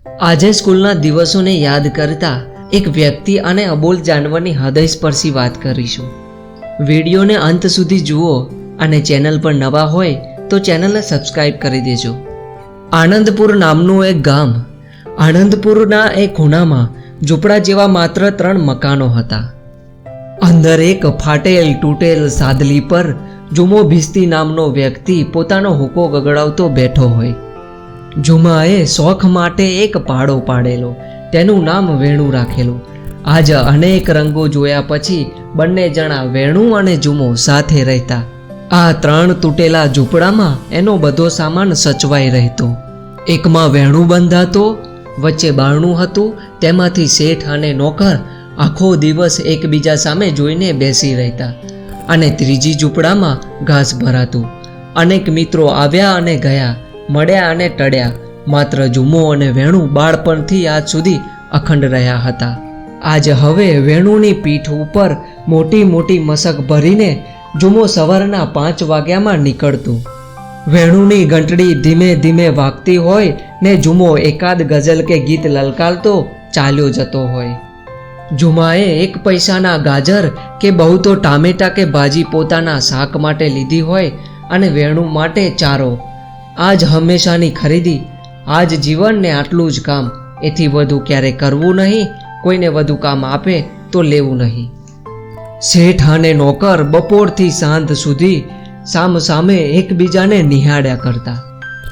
આજે સ્કૂલના દિવસોને યાદ કરતા એક વ્યક્તિ અને અબોલ જાનવરની હૃદયસ્પર્શી વાત કરીશું. વિડીયોને અંત સુધી જુઓ અને ચેનલ પર નવા હોય તો ચેનલને સબસ્ક્રાઇબ કરી દેજો. આનંદપુર નામનું એક ગામ. આનંદપુરના એક ખૂણામાં ઝૂંપડા જેવા માત્ર 3 મકાનો હતા. અંદર એક ફાટેલ તૂટેલ સાદલી પર જુમો ભીસ્તી નામનો વ્યક્તિ પોતાનો હુક્કો ગગડાવતો બેઠો હોય. જુમાએ શોખ માટે એક પાડો પાડેલો, તેનું નામ વેણુ રાખેલું. આજ અનેક રંગો જોયા પછી બંને જણા વેણુ અને જુમો સાથે રહેતા. આ 3 તૂટેલા ઝૂંપડામાં એનો બધો સામાન સચવાઈ રહેતો. એકમાં વેણુ બંધાતો, વચ્ચે બારણું હતું, તેમાંથી શેઠ અને નોકર આખો દિવસ એકબીજા સામે જોઈને બેસી રહેતા. અને ત્રીજી ઝૂંપડામાં ઘાસ ભરાતું. અનેક મિત્રો આવ્યા અને ગયા, મળ્યા અને ટળ્યા. માત્ર જુમો અને વેણુ બાળપણથી આજ સુધી અખંડ રહ્યા હતા. આજ હવે વેણુની પીઠ ઉપર મોટી મોટી મશક ભરીને જુમો સવારના 5 વાગ્યામાં નીકળતું. વેણુની ઘંટડી ધીમે ધીમે વાગતી હોય ને જુમો એકાદ ગઝલ કે ગીત લલકારતો ચાલ્યો જતો હોય. જુમાએ 1 પૈસાના ગાજર કે બહુ તો ટામેટા કે ભાજી પોતાના શાક માટે લીધી હોય અને વેણુ માટે ચારો. આજ હંમેશાની ખરીદી, આજ જીવનને આટલું જ કામ, એથી વધુ ક્યારે કરવું નહીં. કોઈને વધુ કામ આપે તો લેવું નહીં. શેઠ અને નોકર બપોરથી સાંજ સુધી સામ સામે એકબીજાને નિહાળ્યા કરતા.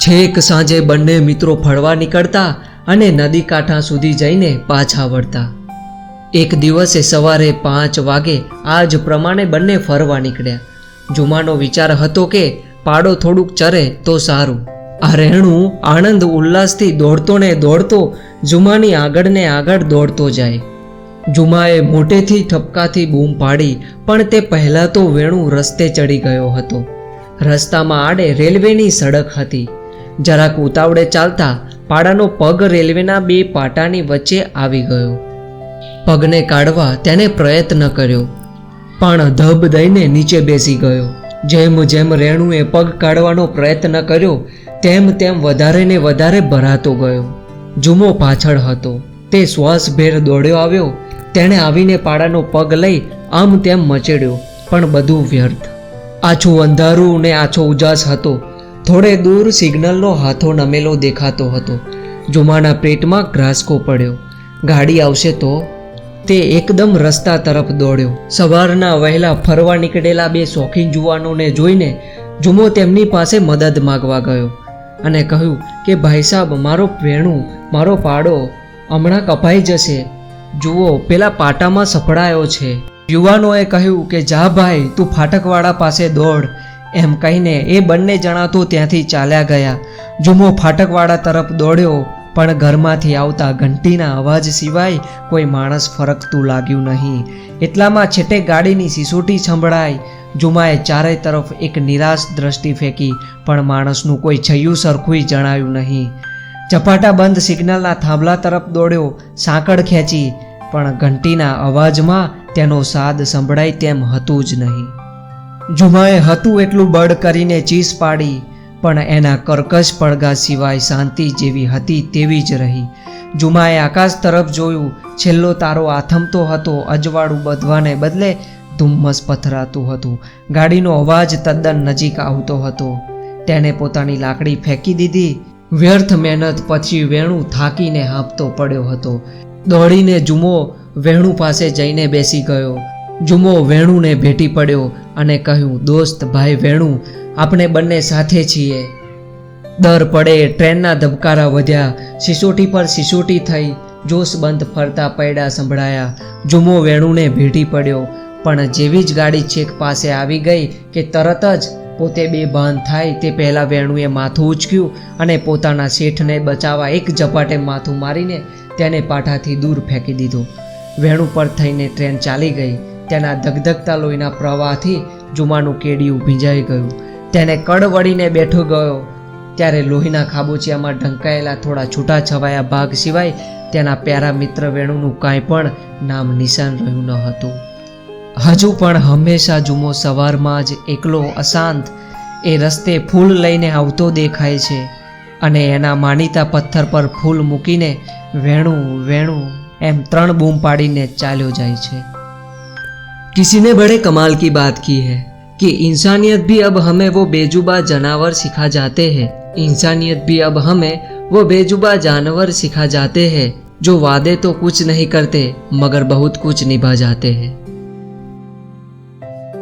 છેક સાંજે બંને મિત્રો ફરવા નીકળતા અને નદી કાંઠા સુધી જઈને પાછા વળતા. એક દિવસે સવારે 5 વાગે આ જ પ્રમાણે બંને ફરવા નીકળ્યા. જુમાનો વિચાર હતો કે પાડો થોડુંક ચરે તો સારું. આ રેણુ આનંદ ઉલ્લાસથી દોડતો ને દોડતો જુમાની આગળ ને આગળ દોડતો જાય. જુમાએ મોટેથી ઠપકાથી બૂમ પાડી, પણ તે પહેલાં તો વેણુ રસ્તે ચડી ગયો હતો. રસ્તામાં આડે રેલવેની સડક હતી. જરાક ઉતાવળે ચાલતા પાડાનો પગ રેલવેના 2 પાટાની વચ્ચે આવી ગયો. પગને કાઢવા તેને પ્રયત્ન કર્યો, પણ ધબ દઈને નીચે બેસી ગયો. જેમ જેમ રેણુએ પગ કાઢવાનો પ્રયત્ન કર્યો તેમ તેમ વધારે ને વધારે ભરાતો ગયો. જુમો પાછળ હતો. તે શ્વાસભેર દોડ્યો આવ્યો. તેણે આવીને પાડાનો પગ લઈ આમ તેમ મચેડ્યો, પણ બધું વ્યર્થ. આછું અંધારું ને આછો ઉજાસ હતો. થોડે દૂર સિગ્નલનો હાથો નમેલો દેખાતો હતો. જુમાના પેટમાં ગ્રાસકો પડ્યો. ગાડી આવશે તો? તે એકદમ રસ્તા તરફ દોડ્યો. સવારના વહેલા ફરવા નીકળેલા 2 શોખીન જુવાનોને જોઈને જુમો તેમની પાસે મદદ માગવા ગયો અને કહ્યું કે ભાઈ સાહેબ, મારો વેણુ, મારો પાડો હમણાં કપાઈ જશે. જુઓ, પેલા પાટામાં સફળાયો છે. યુવાનોએ કહ્યું કે જા ભાઈ, તું ફાટકવાળા પાસે દોડ. એમ કહીને એ બંને જણા તો ત્યાંથી ચાલ્યા ગયા. જુમો ફાટકવાળા તરફ દોડ્યો, પણ ઘરમાંથી આવતા ઘંટીના અવાજ સિવાય કોઈ માણસ ફરકતું લાગ્યું નહીં. એટલામાં છેટે ગાડીની સિસોટી સંભળાઈ. જુમાએ ચારે તરફ એક નિરાશ દ્રષ્ટિ ફેંકી, પણ માણસનું કોઈ છૈયું સરખું જણાયું નહીં. ઝપાટા બંધ સિગ્નલના થાંભલા તરફ દોડ્યો, સાંકળ ખેંચી, પણ ઘંટીના અવાજમાં તેનો સાદ સંભળાય તેમ હતું જ નહીં. જુમાએ હતું એટલું બળ કરીને ચીસ પાડી, પણ એના કર્કશ પડઘા સિવાય શાંતિ જેવી હતી તેવી જ રહી. જુમાએ આકાશ તરફ જોયું. છેલ્લો તારો આથમતો હતો. અજવાળું બધવાને બદલે ધુમ્મસ પથરાતું હતું. ગાડીનો અવાજ તદ્દન નજીક આવતો હતો. તેને પોતાની લાકડી ફેંકી દીધી. વ્યર્થ મહેનત પછી વેણુ થાકીને હાંફતો પડ્યો હતો. દોડીને જુમો વેણુ પાસે જઈને બેસી ગયો. જુમો વેણુને ભેટી પડ્યો અને કહ્યું, દોસ્ત ભાઈ વેણુ, આપણે બંને સાથે છીએ. દર પડે ટ્રેનના ધબકારા વધ્યા. સિસોટી પર સિસોટી થઈ. જોશબંધ ફરતા પૈડા સંભળાયા. જુમો વેણુને ભેટી પડ્યો, પણ જેવી જ ગાડી છેક પાસે આવી ગઈ કે તરત જ પોતે બેભાન થાય તે પહેલાં વેણુએ માથું ઉંચક્યું અને પોતાના શેઠને બચાવવા એક ઝપાટે માથું મારીને તેને પાટાથી દૂર ફેંકી દીધો. વેણુ પર થઈને ટ્રેન ચાલી ગઈ. તેના ધગધગતા લોહીના પ્રવાહથી જુમાનું કેડિયું ભીંજાઈ ગયું. તેને કડ વળીને બેઠો ગયો ત્યારે લોહીના ખાબોચિયામાં ઢંકાયેલા થોડા છૂટાછવાયા ભાગ સિવાય તેના પ્યારા મિત્ર વેણુનું કાંઈ પણ નામ નિશાન રહ્યું ન હતું. હજુ પણ હંમેશા જુમો સવારમાં જ એકલો અશાંત એ રસ્તે ફૂલ લઈને આવતો દેખાય છે. અને એના માનીતા પથ્થર પર ફૂલ મૂકીને વેણું વેણું એમ 3 બૂમ પાડીને ચાલ્યો જાય છે। किसी ने बड़े कमाल की बात की है कि इंसानियत भी अब हमें वो बेजुबा जानवर सिखा जाते हैं, इंसानियत भी अब हमें वो बेजुबा जानवर सिखा जाते हैं जो वादे तो कुछ नहीं करते मगर बहुत कुछ निभा जाते हैं।